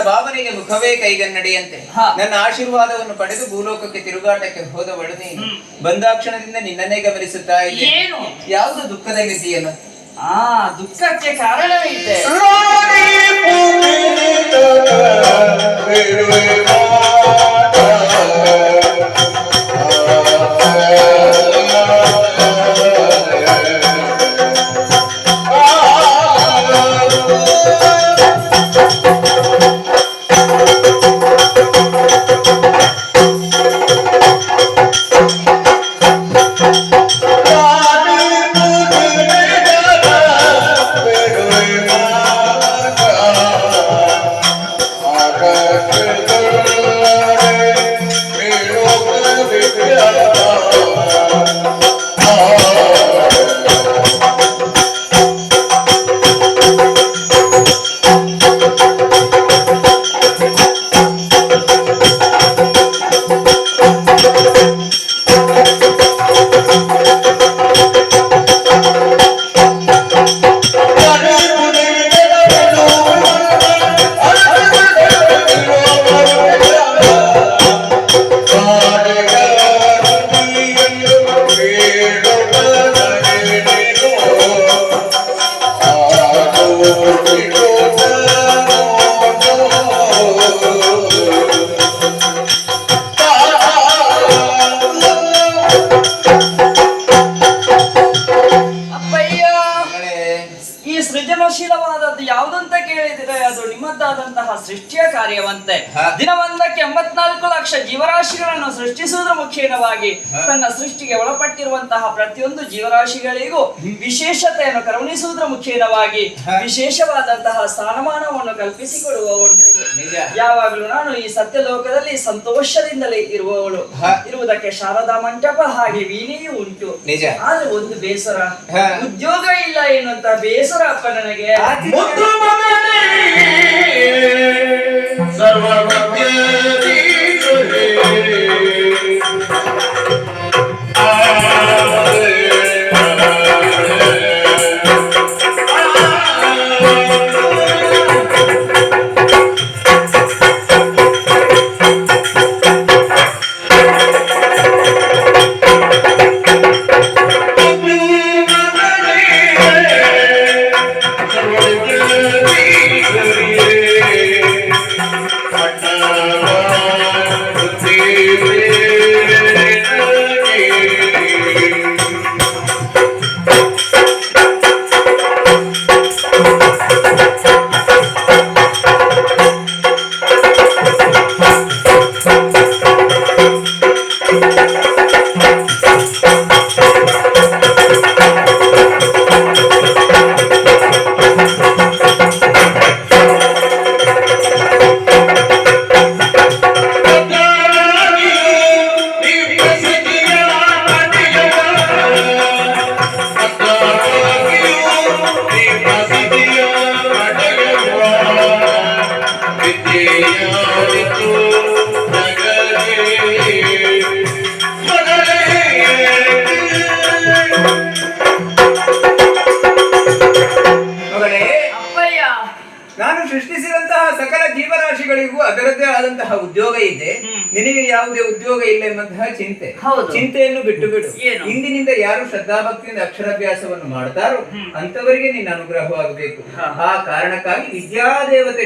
ಭಾವನೆಗೆ ಮುಖವೇ ಕೈಗನ್ನಡಿಯಂತೆ ನನ್ನ ಆಶೀರ್ವಾದವನ್ನು ಪಡೆದು ಭೂಲೋಕಕ್ಕೆ ತಿರುಗಾಟಕ್ಕೆ ಹೋದವಳು ನೀನು. ಬಂದಾಕ್ಷಣದಿಂದ ನಿನ್ನನ್ನೇ ಗಮನಿಸುತ್ತಾ ಇದ್ದೆ. ಯಾವುದು ದುಃಖದ ನಿಧಿಯನ್ನು? ದುಃಖಕ್ಕೆ ಕಾರಣ ಇದೆ. ಸೃಜನಶೀಲವಾದದ್ದು ಯಾವುದಂತ ಕೇಳಿದರೆ ಅದು ನಿಮ್ಮದಾದಂತಹ ಸೃಷ್ಟಿಯ ಕಾರ್ಯವಂತೆ. ದಿನವೊಂದಕ್ಕೆ 84 ಲಕ್ಷ ಜೀವರಾಶಿಗಳನ್ನು ಸೃಷ್ಟಿಸುವುದರ ಮುಖೇನವಾಗಿ ತನ್ನ ಸೃಷ್ಟಿಗೆ ಒಳಪಟ್ಟಿರುವಂತಹ ಪ್ರತಿಯೊಂದು ಜೀವರಾಶಿಗಳಿಗೂ ವಿಶೇಷತೆಯನ್ನು ಕರುಣಿಸುವುದರ ಮುಖೇನವಾಗಿ ವಿಶೇಷವಾದಂತಹ ಸ್ಥಾನಮಾನವನ್ನು ಕಲ್ಪಿಸಿಕೊಡುವವಳು ನೀವು. ಯಾವಾಗಲೂ ನಾನು ಈ ಸತ್ಯಲೋಕದಲ್ಲಿ ಸಂತೋಷದಿಂದಲೇ ಇರುವುದಕ್ಕೆ ಶಾರದಾ ಮಂಟಪ ಹಾಗೆ ವೀಣೆಯೂ ಉಂಟು. ಆದ್ರೆ ಒಂದು ಬೇಸರ, ಉದ್ಯೋಗ ಇಲ್ಲ ಎನ್ನುವಂತ ಬೇಸರ ಅಪ್ಪ ನನಗೆ. Bye. ಪ್ರತಿಯೊಬ್ಬರಿಗೂ ಅದರದ್ದೇ ಆದಂತಹ ಉದ್ಯೋಗ ಇದೆ, ನಿನಗೆ ಯಾವುದೇ ಉದ್ಯೋಗ ಇಲ್ಲ ಎಂಬಂತಹ ಚಿಂತೆ. ಹೌದು. ಚಿಂತೆಯನ್ನು ಬಿಟ್ಟು ಬಿಡು. ಏನು? ಇಂದಿನಿಂದ ಯಾರು ಶ್ರದ್ಧಾಭಕ್ತಿಯಿಂದ ಅಕ್ಷರಾಭ್ಯಾಸವನ್ನು ಮಾಡ್ತಾರೋ ಅಂತವರಿಗೆ ನಿನ್ನ ಅನುಗ್ರಹವಾಗಬೇಕು. ಆ ಕಾರಣಕ್ಕಾಗಿ ವಿದ್ಯಾದೇವತೆ